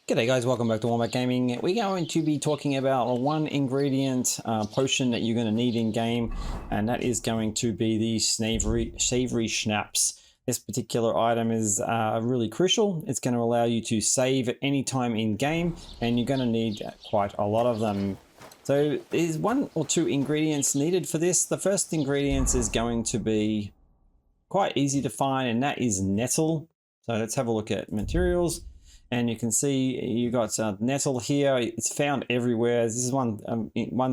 G'day guys, welcome back to Wombat Gaming. We're going to be talking about one ingredient potion that you're going to need in game, and that is going to be the Saviour Schnapps. This particular item is really crucial. It's going to allow you to save at any time in game, and you're going to need quite a lot of them. So there's one or two ingredients needed for this. The first ingredient is going to be quite easy to find, and that is nettle. So let's have a look at materials. And you can see you got nettle here. It's found everywhere. This is one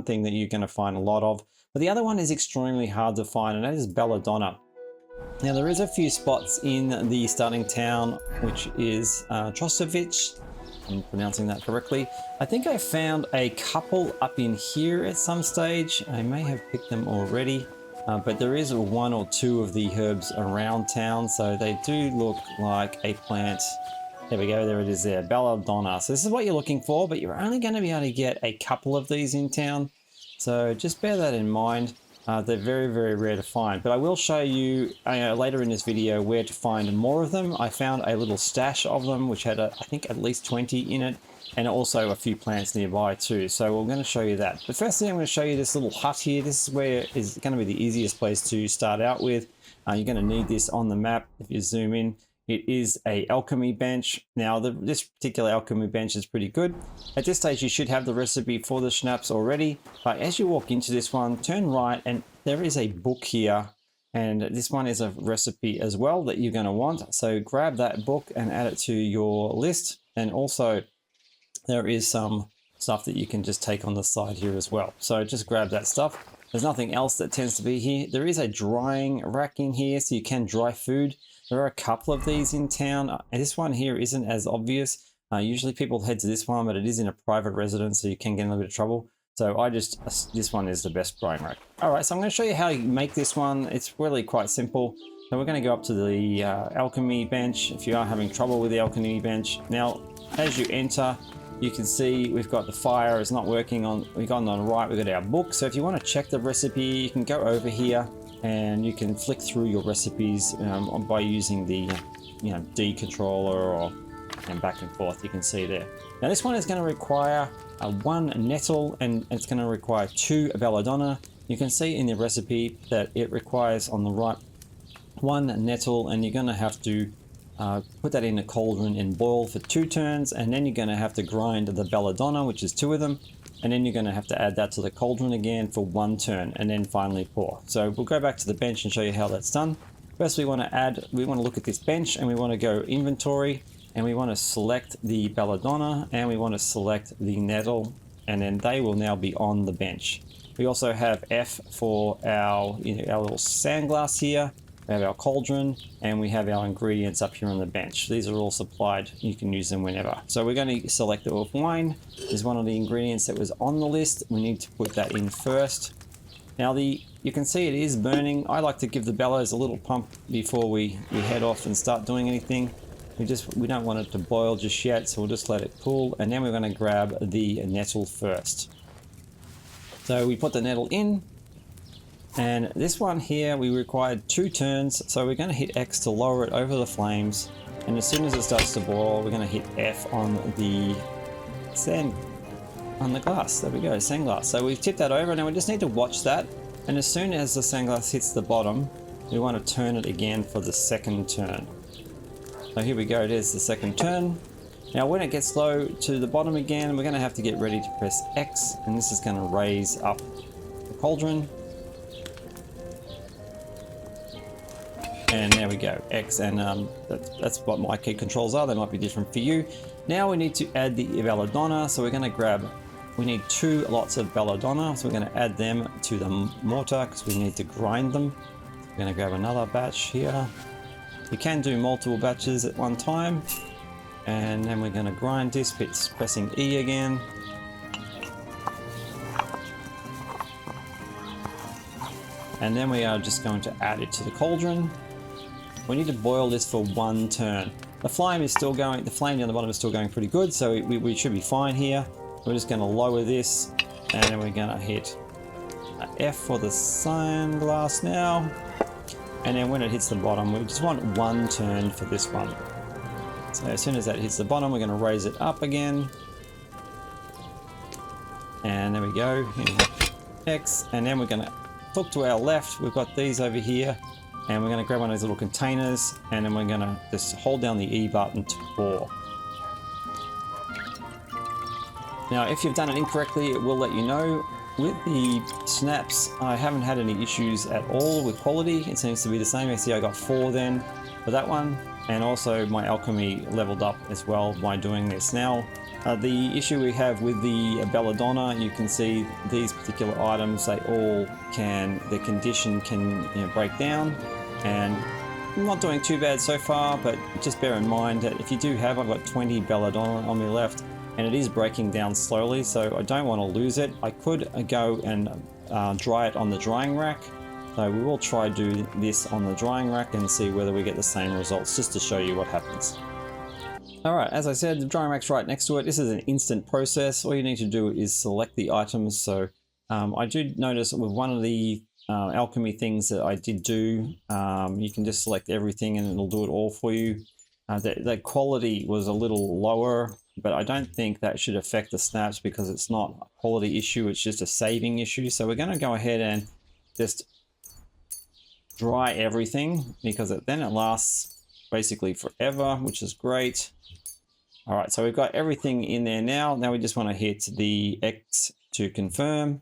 thing that you're going to find a lot of. But the other one is extremely hard to find, and that is Belladonna. Now there is a few spots in the starting town, which is Trostovic. I'm pronouncing that correctly. I think I found a couple up in here at some stage. I may have picked them already. But there is one or two of the herbs around town, so they do look like a plant. There we go, there it is there, Belladonna. So this is what you're looking for, but you're only going to be able to get a couple of these in town. So just bear that in mind. They're very, very rare to find. But I will show you later in this video where to find more of them. I found a little stash of them, which had, I think, at least 20 in it. And also a few plants nearby too. So we're going to show you that. But first thing I'm going to show you this little hut here. This is where is going to be the easiest place to start out with. You're going to need this on the map if you zoom in. It is a alchemy bench. Now this particular alchemy bench is pretty good. At this stage you should have the recipe for the schnapps already, but as you walk into this one, turn right and there is a book here, and this one is a recipe as well that you're going to want. So grab that book and add it to your list, and also there is some stuff that you can just take on the side here as well. So just grab that stuff. There's nothing else that tends to be here. There is a drying rack in here so you can dry food. There are a couple of these in town. This one here isn't as obvious. Usually people head to this one, but it is in a private residence, so you can get in a little bit of trouble. So this one is the best drying rack. All right, so I'm going to show you how you make this one. It's really quite simple. So we're going to go up to the alchemy bench if you are having trouble with the alchemy bench. Now, as you enter, you can see we've got the fire is not working on. We've gone on the right, we've got our book. So if you want to check the recipe, you can go over here and you can flick through your recipes by using the D controller and back and forth. You can see there. Now this one is going to require one nettle, and it's going to require 2 belladonna. You can see in the recipe that it requires on the right 1 nettle, and you're going to have to put that in a cauldron and boil for 2 turns, and then you're going to have to grind the belladonna, which is 2 of them, and then you're going to have to add that to the cauldron again for 1 turn, and then finally pour. So we'll go back to the bench and show you how that's done. First we want to look at this bench, and we want to go inventory, and we want to select the belladonna, and we want to select the nettle, and then they will now be on the bench. We also have F for our little sand glass here. We have our cauldron, and we have our ingredients up here on the bench. These are all supplied. You can use them whenever. So we're going to select the wine. Is one of the ingredients that was on the list. We need to put that in first. Now you can see it is burning. I like to give the bellows a little pump before we head off and start doing anything. We don't want it to boil just yet, so we'll just let it cool, and then we're going to grab the nettle first. So we put the nettle in. And this one here, we required 2 turns, so we're going to hit X to lower it over the flames. And as soon as it starts to boil, we're going to hit F on the glass. There we go, sand glass. So we've tipped that over. Now we just need to watch that. And as soon as the sand glass hits the bottom, we want to turn it again for the 2nd turn. So here we go, there's the 2nd turn. Now when it gets low to the bottom again, we're going to have to get ready to press X, and this is going to raise up the cauldron. And there we go, X, and that's what my key controls are. They might be different for you. Now we need to add the belladonna, so we're going to we need 2 lots of belladonna, so we're going to add them to the mortar because we need to grind them. We're going to grab another batch here. You can do multiple batches at one time, and then we're going to grind this, pressing E again. And then we are just going to add it to the cauldron. We need to boil this for 1 turn. The flame is still going, the flame down the bottom is still going pretty good, so we should be fine here. We're just going to lower this, and then we're going to hit F for the sand glass now. And then when it hits the bottom, we just want 1 turn for this one. So So as soon as that hits the bottom, we're going to raise it up again. And there we go. X. And then we're going to look to our left. We've got these over here. And we're going to grab one of these little containers. And then we're going to just hold down the E button to pour. Now, if you've done it incorrectly, it will let you know. With the Schnapps, I haven't had any issues at all with quality. It seems to be the same. You see I got 4 then for that one. And also my alchemy leveled up as well by doing this. Now, the issue we have with the Belladonna, you can see these particular items, they all can, the condition can break down. And I'm not doing too bad so far, but just bear in mind that if you do have, I've got 20 Belladonna on me left, and it is breaking down slowly, so I don't want to lose it. I could go and dry it on the drying rack. So we will try do this on the drying rack and see whether we get the same results, just to show you what happens. Alright, as I said, the drying rack's right next to it. This is an instant process. All you need to do is select the items. So I do notice with one of the alchemy things that I did do, you can just select everything and it'll do it all for you. The quality was a little lower, but I don't think that should affect the Schnapps because it's not a quality issue, it's just a saving issue. So we're going to go ahead and just dry everything because then it lasts basically forever, which is great. All right, so we've got everything in there now. Now we just want to hit the X to confirm,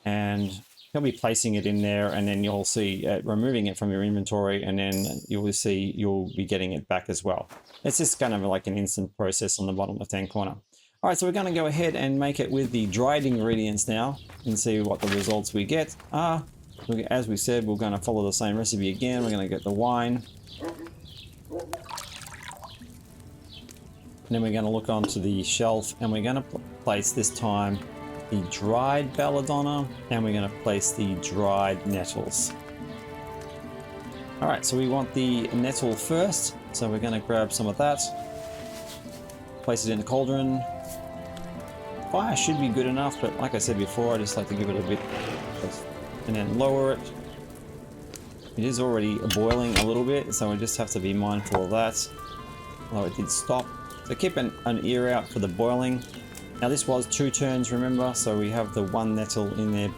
and you'll be placing it in there, and then you'll see removing it from your inventory, and then you'll see you'll be getting it back as well. It's just kind of like an instant process on the bottom left-hand corner. All right, so we're going to go ahead and make it with the dried ingredients now and see what the results we get are. As we said, we're going to follow the same recipe again. We're going to get the wine. And then we're going to look onto the shelf and we're going to place this time the dried Belladonna and we're going to place the dried nettles. All right, so we want the nettle first. So we're going to grab some of that, place it in the cauldron. Fire should be good enough, but like I said before, I just like to give it a bit and then lower it. It is already boiling a little bit, so we just have to be mindful of that. Although it did stop. So keep an ear out for the boiling. Now this was 2 turns, remember, so we have the 1 nettle in there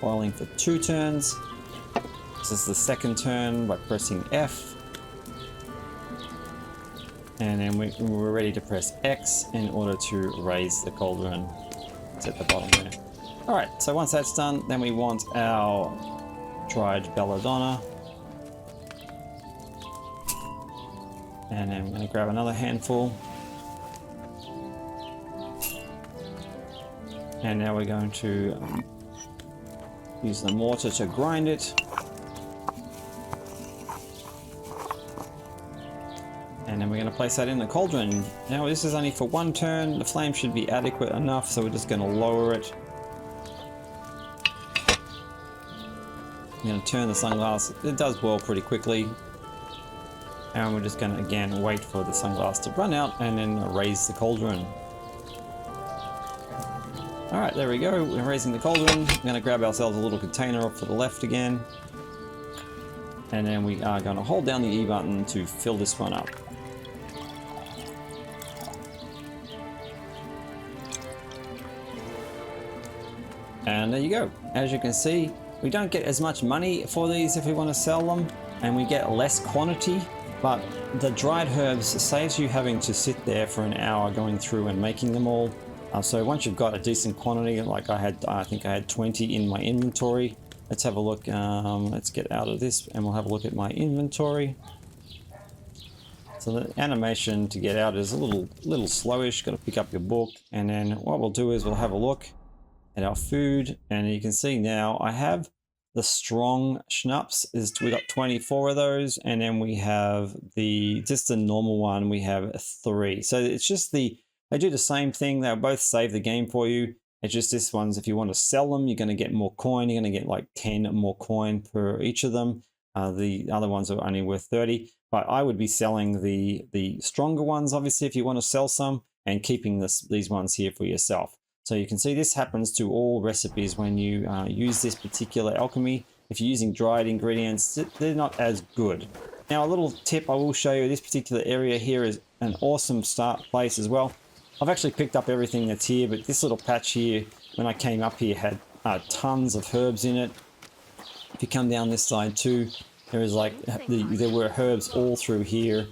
boiling for 2 turns. This is the 2nd turn by pressing F. And then we're ready to press X in order to raise the cauldron. It's at the bottom there. Alright, so once that's done, then we want our dried Belladonna. And then I'm going to grab another handful. And now we're going to use the mortar to grind it. And then we're going to place that in the cauldron. Now this is only for 1 turn. The flame should be adequate enough, so we're just going to lower it. I'm going to turn the sunglass. It does boil pretty quickly. And we're just going to again wait for the sunglass to run out and then raise the cauldron. Alright, there we go. We're raising the cauldron. We're going to grab ourselves a little container off to the left again. And then we are going to hold down the E button to fill this one up. And there you go. As you can see, we don't get as much money for these if we want to sell them, and we get less quantity, but the dried herbs saves you having to sit there for an hour going through and making them all. So once you've got a decent quantity, like I think I had 20 in my inventory. Let's have a look. Let's get out of this and we'll have a look at my inventory. So the animation to get out is a little slowish. Got to pick up your book, and then what we'll do is we'll have a look at our food, and you can see now I have the strong schnapps. We got 24 of those, and then we have just the normal one. We have 3. So it's just they do the same thing. They'll both save the game for you. It's just this one's, if you want to sell them, you're going to get more coin. You're going to get like 10 more coin per each of them. The other ones are only worth 30, but I would be selling the stronger ones, obviously, if you want to sell some, and keeping these ones here for yourself. So you can see this happens to all recipes when you use this particular alchemy. If you're using dried ingredients, they're not as good. Now a little tip I will show you, this particular area here is an awesome start place as well. I've actually picked up everything that's here, but this little patch here, when I came up here, had tons of herbs in it. If you come down this side too, there is like, there were herbs all through here.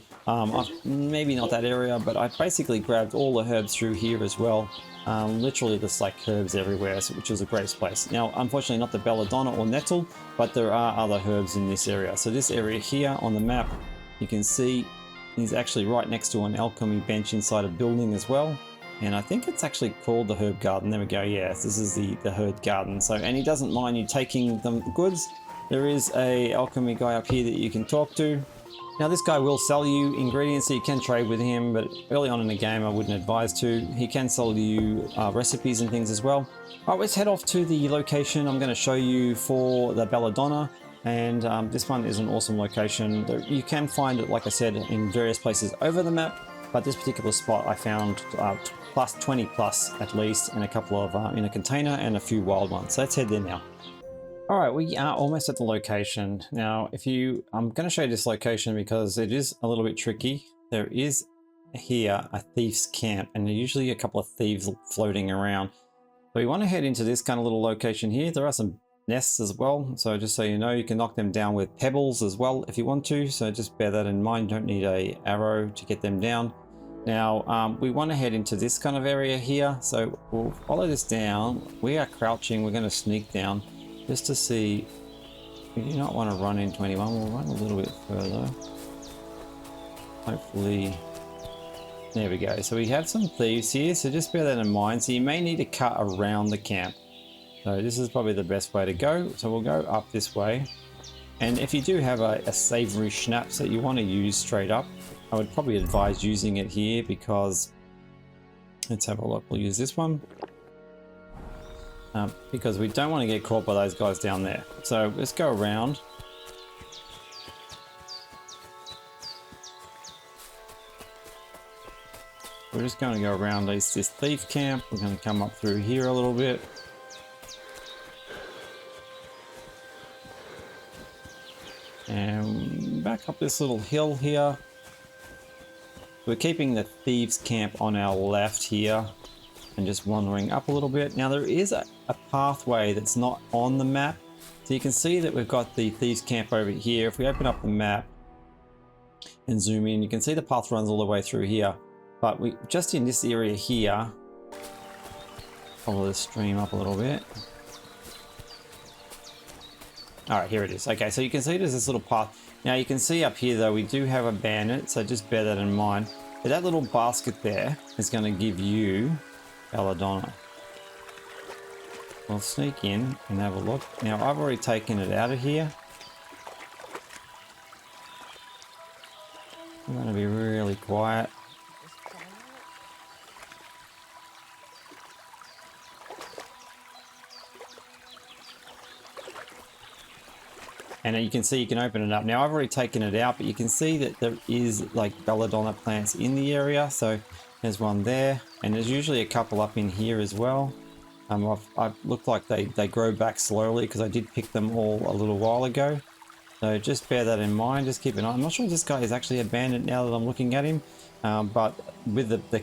Maybe not that area, but I basically grabbed all the herbs through here as well. Literally just like herbs everywhere, which is a great place. Now, unfortunately not the Belladonna or nettle, but there are other herbs in this area. So this area here on the map, you can see is actually right next to an alchemy bench inside a building as well. And I think it's actually called the herb garden. There we go. Yes, this is the herb garden. So, and he doesn't mind you taking the goods. There is a alchemy guy up here that you can talk to. Now this guy will sell you ingredients, so you can trade with him, but early on in the game I wouldn't advise to. He can sell you recipes and things as well. Alright, let's head off to the location I'm going to show you for the Belladonna. And this one is an awesome location. You can find it, like I said, in various places over the map, but this particular spot I found plus 20 plus at least, and a couple of in a container and a few wild ones. So let's head there now. All right, we are almost at the location. Now, I'm going to show you this location because it is a little bit tricky. There is here a thief's camp, and there's usually a couple of thieves floating around. So you want to head into this kind of little location here. There are some nests as well. So just so you know, you can knock them down with pebbles as well if you want to. So just bear that in mind. You don't need an arrow to get them down. Now, we want to head into this kind of area here. So we'll follow this down. We are crouching. We're going to sneak down. Just to see, we do not want to run into anyone. We'll run a little bit further. Hopefully, there we go. So we have some thieves here, so just bear that in mind. So you may need to cut around the camp. So this is probably the best way to go. So we'll go up this way. And if you do have a Saviour Schnapps that you want to use straight up, I would probably advise using it here because, let's have a look. We'll use this one. Because we don't want to get caught by those guys down there. So let's go around. We're just going to go around this thief camp. We're going to come up through here a little bit. And back up this little hill here. We're keeping the thieves camp on our left here. And just wandering up a little bit. Now there is a pathway that's not on the map. So you can see that we've got the thieves camp over here. If we open up the map and zoom in, you can see the path runs all the way through here. But we just in this area here, follow the stream up a little bit. All right, here it is. Okay, so you can see there's this little path. Now you can see up here though, we do have a bandit, so just bear that in mind. But that little basket there is going to give you Belladonna. We'll sneak in and have a look. Now I've already taken it out of here. I'm going to be really quiet. And you can see you can open it up. Now I've already taken it out, but you can see that there is like Belladonna plants in the area. So there's one there, and there's usually a couple up in here as well. I've looked like they grow back slowly because I did pick them all a little while ago. So just bear that in mind. Just keep an eye. I'm not sure if this guy is actually a bandit now that I'm looking at him, but with the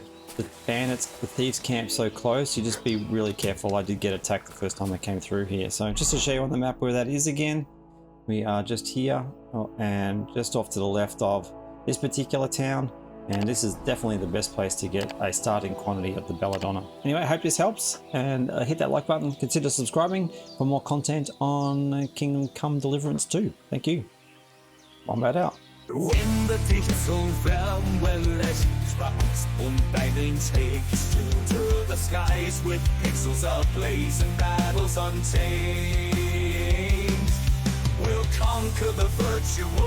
bandits, the thieves camp so close, you just be really careful. I did get attacked the first time I came through here. So just to show you on the map where that is again, we are just here and just off to the left of this particular town. And this is definitely the best place to get a starting quantity of the Belladonna. Anyway, I hope this helps, and hit that like button. Consider subscribing for more content on Kingdom Come Deliverance 2. Thank you. Wombat out. When the tinsel realm well-lit sparks und lightning takes to the skies with pixels ablaze and battles untamed, we'll conquer the virtual